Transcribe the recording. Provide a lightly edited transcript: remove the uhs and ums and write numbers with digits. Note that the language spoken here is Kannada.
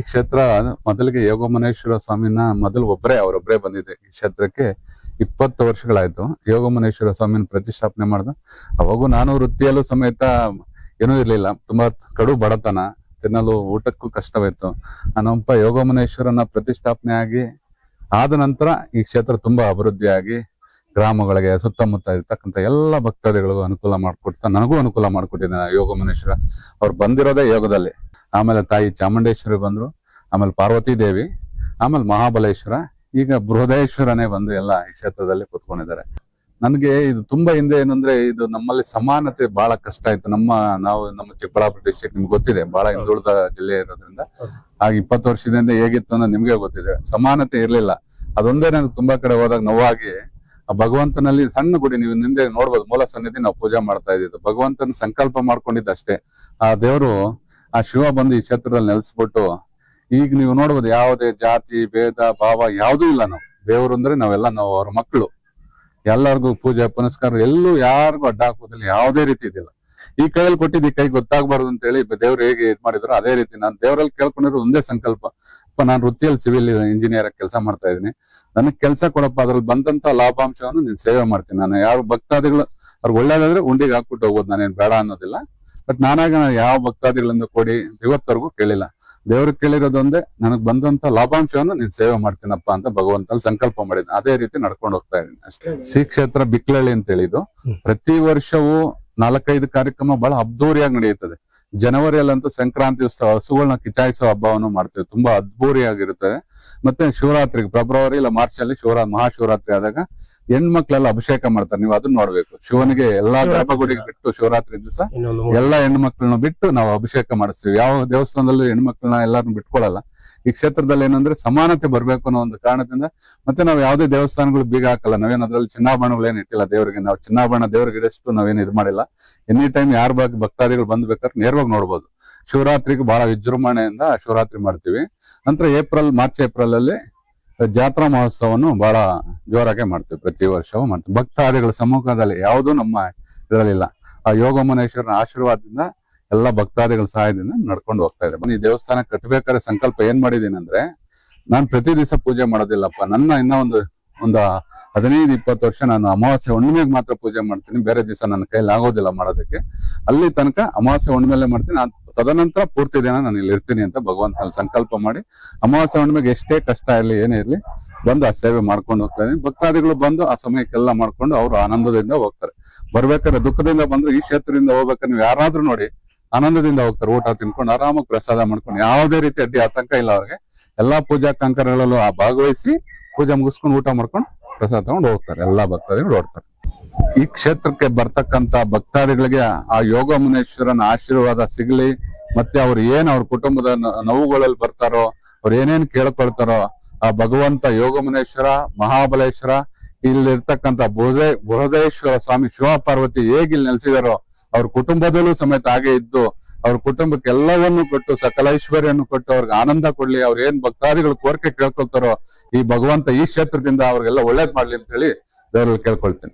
ಕ್ಷೇತ್ರ ಮೊದಲಿಗೆ ಯೋಗಮನೇಶ್ವರ ಸ್ವಾಮಿನ ಮೊದಲು ಅವರೊಬ್ಬರೇ ಬಂದಿದೆ ಈ ಕ್ಷೇತ್ರಕ್ಕೆ. 20 ವರ್ಷಗಳಾಯ್ತು ಯೋಗಮನೇಶ್ವರ ಸ್ವಾಮಿನ ಪ್ರತಿಷ್ಠಾಪನೆ ಮಾಡ್ದ. ಅವಾಗೂ ನಾನು ವೃತ್ತಿಯಲ್ಲೂ ಸಮೇತ ಏನೂ ಇರ್ಲಿಲ್ಲ, ತುಂಬಾ ಕಡು ಬಡತನ, ತಿನ್ನಲು ಊಟಕ್ಕೂ ಕಷ್ಟವಿತ್ತು. ನಮ್ಮಪ್ಪ ಯೋಗಮನೇಶ್ವರನ ಪ್ರತಿಷ್ಠಾಪನೆ ಆದ ನಂತರ ಈ ಕ್ಷೇತ್ರ ತುಂಬಾ ಅಭಿವೃದ್ಧಿಯಾಗಿ ಗ್ರಾಮಗಳಿಗೆ ಸುತ್ತಮುತ್ತ ಇರ್ತಕ್ಕಂಥ ಎಲ್ಲ ಭಕ್ತಾದಿಗಳಿಗೂ ಅನುಕೂಲ ಮಾಡಿಕೊಡ್ತಾ ನನಗೂ ಅನುಕೂಲ ಮಾಡಿಕೊಟ್ಟಿದ್ದಾನೆ ಯೋಗಮನೇಶ್ವರ. ಅವ್ರು ಬಂದಿರೋದೇ ಯೋಗದಲ್ಲಿ. ಆಮೇಲೆ ತಾಯಿ ಚಾಮುಂಡೇಶ್ವರಿ ಬಂದ್ರು, ಆಮೇಲೆ ಪಾರ್ವತಿ ದೇವಿ, ಆಮೇಲೆ ಮಹಾಬಲೇಶ್ವರ, ಈಗ ಬೃಹದೇಶ್ವರನೇ ಬಂದು ಎಲ್ಲ ಈ ಕ್ಷೇತ್ರದಲ್ಲಿ ಕೂತ್ಕೊಂಡಿದ್ದಾರೆ. ನನಗೆ ಇದು ತುಂಬಾ ಹಿಂದೆ ಏನಂದ್ರೆ ಇದು ನಮ್ಮಲ್ಲಿ ಸಮಾನತೆ ಬಹಳ ಕಷ್ಟ ಆಯ್ತು. ನಮ್ಮ ಚಿಕ್ಕಬಳ್ಳಾಪುರ ಡಿಸ್ಟ್ರಿಕ್ಟ್ ನಿಮ್ಗೆ ಗೊತ್ತಿದೆ, ಬಹಳ ಹಿಂದುಳಿದ ಜಿಲ್ಲೆ ಇರೋದ್ರಿಂದ. ಆಗ 20 ವರ್ಷದಿಂದ ಹೇಗಿತ್ತು ಅನ್ನೋದು ನಿಮ್ಗೆ ಗೊತ್ತಿದೆ. ಸಮಾನತೆ ಇರ್ಲಿಲ್ಲ. ಅದೊಂದೇ ನನಗೆ ತುಂಬಾ ಕಡೆ ಹೋದಾಗ ನೋವಾಗಿ, ಆ ಭಗವಂತನಲ್ಲಿ ಸಣ್ಣ ಗುಡಿ ನೀವು ನಿಂದೆ ನೋಡ್ಬೋದು, ಮೂಲ ಸನ್ನಿಧಿ ನಾವು ಪೂಜೆ ಮಾಡ್ತಾ ಇದ್ದಿದ್ದು. ಭಗವಂತನ ಸಂಕಲ್ಪ ಮಾಡ್ಕೊಂಡಿದ್ದಷ್ಟೇ. ಆ ದೇವರು, ಆ ಶಿವ ಬಂದು ಈ ಕ್ಷೇತ್ರದಲ್ಲಿ ನೆಲೆಸ್ಬಿಟ್ಟು, ಈಗ ನೀವು ನೋಡ್ಬೋದು ಯಾವುದೇ ಜಾತಿ ಭೇದ ಭಾವ ಯಾವುದೂ ಇಲ್ಲ. ನಾವು ದೇವರು ಅಂದ್ರೆ ನಾವು ಅವ್ರ ಮಕ್ಕಳು. ಎಲ್ಲರಿಗೂ ಪೂಜೆ ಪುನಸ್ಕಾರ ಎಲ್ಲೂ ಯಾರಿಗೂ ಅಡ್ಡ ಹಾಕೋದಿಲ್ಲ, ಯಾವುದೇ ರೀತಿ ಇದಿಲ್ಲ. ಈ ಕೈಯಲ್ಲಿ ಕೊಟ್ಟಿದ್ದು ಈ ಕೈ ಗೊತ್ತಾಗ್ಬಾರ್ದು ಅಂತ ಹೇಳಿ ದೇವ್ರು ಹೇಗೆ ಇದ್ ಮಾಡಿದ್ರು ಅದೇ ರೀತಿ ನಾನು ದೇವರಲ್ಲಿ ಕೇಳ್ಕೊಂಡಿರೋ ಒಂದೇ ಸಂಕಲ್ಪ. ನಾನು ವೃತ್ತಿಯಲ್ಲಿ ಸಿವಿಲ್ ಇಂಜಿನಿಯರ್ ಕೆಲಸ ಮಾಡ್ತಾ ಇದ್ದೀನಿ. ನನಗೆ ಕೆಲಸ ಕೊಡಪ್ಪ, ಅದ್ರಲ್ಲಿ ಬಂದಂತ ಲಾಭಾಂಶವನ್ನು ನೀನ್ ಸೇವೆ ಮಾಡ್ತೀನಿ. ನಾನು ಯಾರು ಭಕ್ತಾದಿಗಳು ಅವ್ರಿಗೆ ಒಳ್ಳೇದಾದ್ರೆ ಉಂಡಿಗೆ ಹಾಕ್ಬಿಟ್ಟು ಹೋಗೋದು, ನಾನೇನ್ ಬೇಡ ಅನ್ನೋದಿಲ್ಲ. ಬಟ್ ನಾನು ಯಾವ ಭಕ್ತಾದಿಗಳಿಂದ ಕೊಡಿ ಇವತ್ತವರೆಗೂ ಕೇಳಿಲ್ಲ. ದೇವ್ರಿಗೆ ಕೇಳಿರೋದೊಂದೇ, ನನಗ್ ಬಂದಂತ ಲಾಭಾಂಶವನ್ನು ನೀನ್ ಸೇವೆ ಮಾಡ್ತೀನಪ್ಪ ಅಂತ ಭಗವಂತಲ್ಲಿ ಸಂಕಲ್ಪ ಮಾಡಿದ್ದೀನಿ. ಅದೇ ರೀತಿ ನಡ್ಕೊಂಡು ಹೋಗ್ತಾ ಇದ್ದೀನಿ ಅಷ್ಟೇ. ಶ್ರೀ ಕ್ಷೇತ್ರ ಬಿಕ್ಲಳ್ಳಿ ಅಂತ ಹೇಳಿದ್ದು ಪ್ರತಿ ವರ್ಷವೂ 4-5 ಕಾರ್ಯಕ್ರಮ ಬಹಳ ಅದ್ದೂರಿಯಾಗಿ ನಡೆಯುತ್ತದೆ. ಜನವರಿಯಲ್ಲಂತೂ ಸಂಕ್ರಾಂತಿ ಉತ್ಸವ, ಹಸುಗಳನ್ನ ಕಿಚಾಯಿಸೋ ಹಬ್ಬವನ್ನು ಮಾಡ್ತೀವಿ. ತುಂಬಾ ಅದ್ಭುರಿಯಾಗಿರುತ್ತದೆ. ಮತ್ತೆ ಶಿವರಾತ್ರಿಗೆ ಫೆಬ್ರವರಿ ಇಲ್ಲ ಮಾರ್ಚ್ ಅಲ್ಲಿ ಮಹಾಶಿವರಾತ್ರಿ ಆದಾಗ ಹೆಣ್ಮಕ್ಳೆಲ್ಲ ಅಭಿಷೇಕ ಮಾಡ್ತಾರೆ. ನೀವು ಅದನ್ನ ನೋಡ್ಬೇಕು. ಶಿವನಿಗೆ ಎಲ್ಲಾ ಗರ್ಭಗುಡಿಗೆ ಬಿಟ್ಟು ಶಿವರಾತ್ರಿ ದಿವಸ ಎಲ್ಲಾ ಹೆಣ್ಮಕ್ಳನ್ನ ಬಿಟ್ಟು ನಾವು ಅಭಿಷೇಕ ಮಾಡಿಸ್ತೀವಿ. ಯಾವ ದೇವಸ್ಥಾನದಲ್ಲೂ ಹೆಣ್ಮಕ್ಳನ್ನ ಎಲ್ಲಾರನ್ನು ಬಿಟ್ಕೊಳಲ್ಲ. ಈ ಕ್ಷೇತ್ರದಲ್ಲಿ ಏನಂದ್ರೆ ಸಮಾನತೆ ಬರ್ಬೇಕು ಅನ್ನೋ ಒಂದು ಕಾರಣದಿಂದ. ಮತ್ತೆ ನಾವು ಯಾವುದೇ ದೇವಸ್ಥಾನಗಳು ಬೀಗ ಹಾಕಲ್ಲ. ನಾವೇನ್ ಅದ್ರಲ್ಲಿ ಚಿನ್ನಾಭರಣಗಳೇನು ಇಟ್ಟಿಲ್ಲ ದೇವರಿಗೆ. ನಾವು ಚಿನ್ನಾಭರಣ ದೇವ್ರಿಗೆ ಇಡಷ್ಟು ನಾವೇನು ಇದು ಮಾಡಿಲ್ಲ. ಎನಿ ಟೈಮ್ ಯಾರ ಬಗ್ಗೆ ಭಕ್ತಾದಿಗಳು ಬಂದ್ ಬೇಕಾದ್ರೆ ನೇರವಾಗಿ ನೋಡ್ಬೋದು. ಶಿವರಾತ್ರಿಗೆ ಬಹಳ ವಿಜೃಂಭಣೆಯಿಂದ ಶಿವರಾತ್ರಿ ಮಾಡ್ತೀವಿ. ನಂತರ ಮಾರ್ಚ್ ಏಪ್ರಿಲ್ ಅಲ್ಲಿ ಜಾತ್ರಾ ಮಹೋತ್ಸವವನ್ನು ಬಹಳ ಜೋರಾಗೆ ಮಾಡ್ತೀವಿ. ಪ್ರತಿ ವರ್ಷವೂ ಮಾಡ್ತೀವಿ. ಭಕ್ತಾದಿಗಳ ಸಮ್ಮುಖದಲ್ಲಿ ಯಾವುದೂ ನಮ್ಮ ಇದರಲ್ಲಿಲ್ಲ. ಆ ಯೋಗಮನೇಶ್ವರನ ಆಶೀರ್ವಾದದಿಂದ ಎಲ್ಲ ಭಕ್ತಾದಿಗಳ ಸಹಾಯದಿಂದ ನಡ್ಕೊಂಡು ಹೋಗ್ತಾ ಇದೆ. ಈ ದೇವಸ್ಥಾನ ಕಟ್ಟಬೇಕಾದ್ರೆ ಸಂಕಲ್ಪ ಏನ್ ಮಾಡಿದೀನಿ ಅಂದ್ರೆ, ನಾನ್ ಪ್ರತಿ ದಿವಸ ಪೂಜೆ ಮಾಡೋದಿಲ್ಲಪ್ಪ. ನನ್ನ ಇನ್ನ ಒಂದು 15-20 ವರ್ಷ ನಾನು ಅಮಾವಾಸ್ಯೆ ಹುಣ್ಣಿಮೆಗೆ ಮಾತ್ರ ಪೂಜೆ ಮಾಡ್ತೀನಿ. ಬೇರೆ ದಿವಸ ನನ್ನ ಕೈಲಿ ಆಗೋದಿಲ್ಲ ಮಾಡೋದಕ್ಕೆ. ಅಲ್ಲಿ ತನಕ ಅಮಾವಾಸ್ಯೆ ಹುಣ್ಣಿಮೆಲೆ ಮಾಡ್ತೀನಿ. ತದನಂತರ ಪೂರ್ತಿ ದಿನ ನಾನು ಇಲ್ಲಿ ಇರ್ತೀನಿ ಅಂತ ಭಗವಂತನಲ್ಲಿ ಸಂಕಲ್ಪ ಮಾಡಿ, ಅಮಾವಾಸ್ಯೆ ಹುಣ್ಣಿಮೆಗೆ ಎಷ್ಟೇ ಕಷ್ಟ ಇರಲಿ ಏನೇ ಇರ್ಲಿ ಬಂದು ಆ ಸೇವೆ ಮಾಡ್ಕೊಂಡು ಹೋಗ್ತಾ ಇದೀನಿ. ಭಕ್ತಾದಿಗಳು ಬಂದು ಆ ಸಮಯಕ್ಕೆಲ್ಲ ಮಾಡ್ಕೊಂಡು ಅವರು ಆನಂದದಿಂದ ಹೋಗ್ತಾರೆ. ಬರ್ಬೇಕಾದ್ರೆ ದುಃಖದಿಂದ ಬಂದ್ರು ಈ ಕ್ಷೇತ್ರದಿಂದ ಹೋಗ್ಬೇಕಾದ್ರೆ ನೀವು ಯಾರಾದ್ರೂ ನೋಡಿ ಆನಂದದಿಂದ ಹೋಗ್ತಾರೆ. ಊಟ ತಿನ್ಕೊಂಡು ಆರಾಮಾಗಿ ಪ್ರಸಾದ ಮಾಡ್ಕೊಂಡು ಯಾವುದೇ ರೀತಿ ಅಡ್ಡಿ ಆತಂಕ ಇಲ್ಲ ಅವ್ರಿಗೆ. ಎಲ್ಲಾ ಪೂಜಾ ಕಂಕರಗಳಲ್ಲೂ ಭಾಗವಹಿಸಿ ಪೂಜೆ ಮುಗಿಸ್ಕೊಂಡು ಊಟ ಮಾಡ್ಕೊಂಡು ಪ್ರಸಾದ ತಗೊಂಡು ಹೋಗ್ತಾರೆ. ಎಲ್ಲಾ ಭಕ್ತಾದಿಗಳು ಓಡ್ತಾರೆ. ಈ ಕ್ಷೇತ್ರಕ್ಕೆ ಬರ್ತಕ್ಕಂತ ಭಕ್ತಾದಿಗಳಿಗೆ ಆ ಯೋಗಮನೇಶ್ವರನ ಆಶೀರ್ವಾದ ಸಿಗ್ಲಿ. ಮತ್ತೆ ಅವ್ರ ಕುಟುಂಬದ ನೋವುಗಳಲ್ಲಿ ಬರ್ತಾರೋ, ಅವ್ರು ಏನೇನ್ ಕೇಳ್ಕೊಳ್ತಾರೋ, ಆ ಭಗವಂತ ಯೋಗಮನೇಶ್ವರ, ಮಹಾಬಲೇಶ್ವರ, ಇಲ್ಲಿರ್ತಕ್ಕಂಥ ಬೃಹದೇಶ್ವರ ಸ್ವಾಮಿ ಶಿವ ಪಾರ್ವತಿ ಹೇಗೆ ಇಲ್ಲಿ ನೆಲೆಸಿದಾರೋ ಅವ್ರ ಕುಟುಂಬದಲ್ಲೂ ಸಮೇತ ಹಾಗೆ ಇದ್ದು ಅವ್ರ ಕುಟುಂಬಕ್ಕೆ ಎಲ್ಲವನ್ನೂ ಕೊಟ್ಟು ಸಕಲ ಐಶ್ವರ್ಯನ್ನು ಕೊಟ್ಟು ಅವ್ರಿಗೆ ಆನಂದ ಕೊಡ್ಲಿ. ಅವ್ರ ಏನ್ ಭಕ್ತಾದಿಗಳು ಕೋರಿಕೆ ಕೇಳ್ಕೊಳ್ತಾರೋ ಈ ಭಗವಂತ ಈ ಕ್ಷೇತ್ರದಿಂದ ಅವ್ರಿಗೆಲ್ಲ ಒಳ್ಳೇದ್ ಮಾಡ್ಲಿ ಅಂತ ಹೇಳಿ ದೇವರಲ್ಲಿ ಕೇಳ್ಕೊಳ್ತೀನಿ.